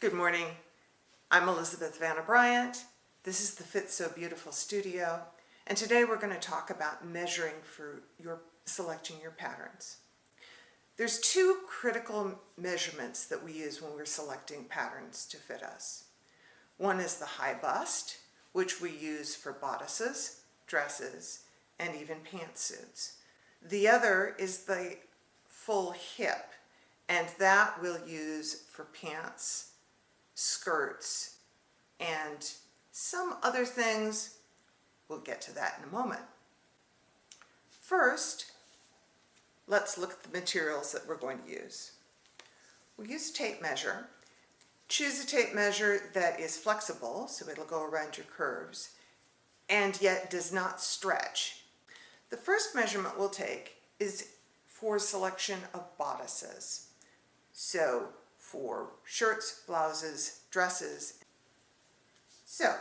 Good morning. I'm Elizabeth Vanna Bryant. This is the Fit So Beautiful studio, and today we're going to talk about measuring for selecting your patterns. There's two critical measurements that we use when we're selecting patterns to fit us. One is the high bust, which we use for bodices, dresses, and even pantsuits. The other is the full hip, and that we'll use for pants, skirts, and some other things. We'll get to that in a moment. First, let's look at the materials that we're going to use. We'll use a tape measure. Choose a tape measure that is flexible, so it'll go around your curves, and yet does not stretch. The first measurement we'll take is for selection of bodices. So for shirts, blouses, dresses. So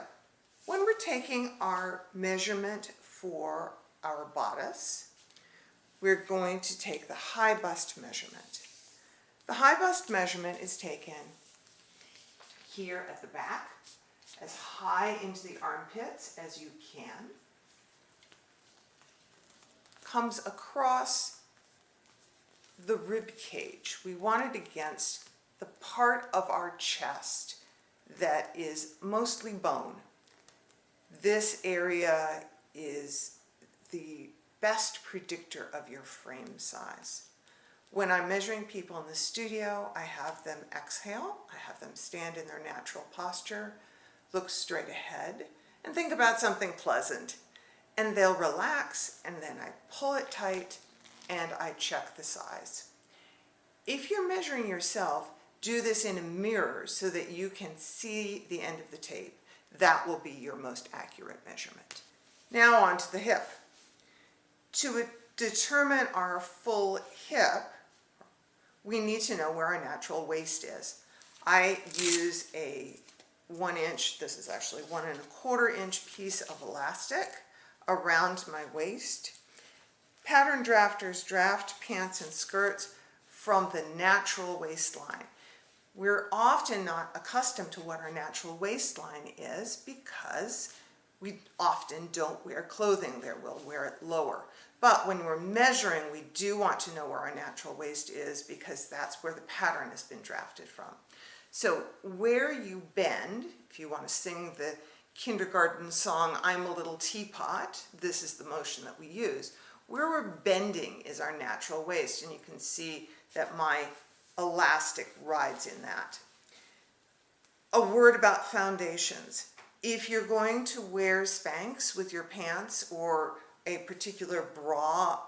when we're taking our measurement for our bodice, we're going to take the high bust measurement. The high bust measurement is taken here at the back, as high into the armpits as you can, comes across the rib cage. We want it against the part of our chest that is mostly bone. This area is the best predictor of your frame size. When I'm measuring people in the studio, I have them exhale, I have them stand in their natural posture, look straight ahead, and think about something pleasant. And they'll relax, and then I pull it tight, and I check the size. If you're measuring yourself, do this in a mirror so that you can see the end of the tape. That will be your most accurate measurement. Now on to the hip. To determine our full hip, we need to know where our natural waist is. I use a 1 inch, this is actually 1 1/4 inch piece of elastic around my waist. Pattern drafters draft pants and skirts from the natural waistline. We're often not accustomed to what our natural waistline is because we often don't wear clothing there. We'll wear it lower. But when we're measuring, we do want to know where our natural waist is because that's where the pattern has been drafted from. So where you bend, if you want to sing the kindergarten song, I'm a Little Teapot, this is the motion that we use. Where we're bending is our natural waist, and you can see that my elastic rides in that. A word about foundations. If you're going to wear Spanx with your pants or a particular bra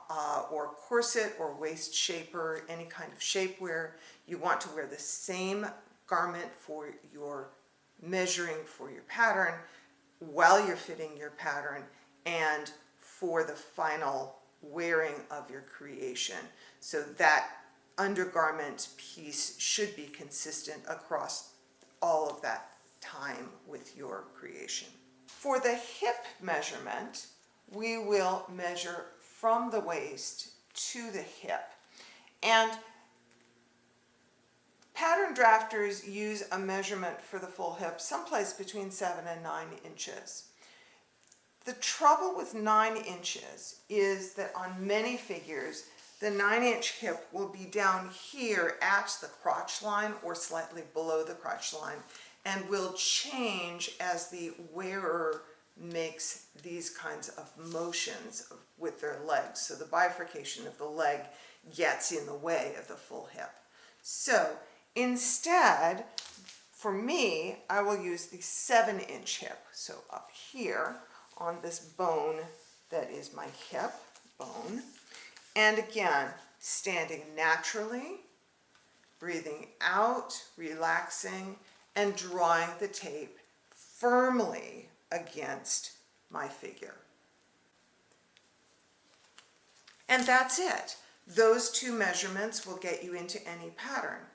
or corset or waist shaper, any kind of shapewear, you want to wear the same garment for your measuring for your pattern while you're fitting your pattern and for the final wearing of your creation. So that undergarment piece should be consistent across all of that time with your creation. For the hip measurement, we will measure from the waist to the hip. And pattern drafters use a measurement for the full hip someplace between 7 and 9 inches. The trouble with 9 inches is that on many figures, the 9-inch hip will be down here at the crotch line or slightly below the crotch line and will change as the wearer makes these kinds of motions with their legs. So the bifurcation of the leg gets in the way of the full hip. So instead, for me, I will use the 7-inch hip. So up here on this bone that is my hip bone. And again, standing naturally, breathing out, relaxing, and drawing the tape firmly against my figure. And that's it. Those two measurements will get you into any pattern.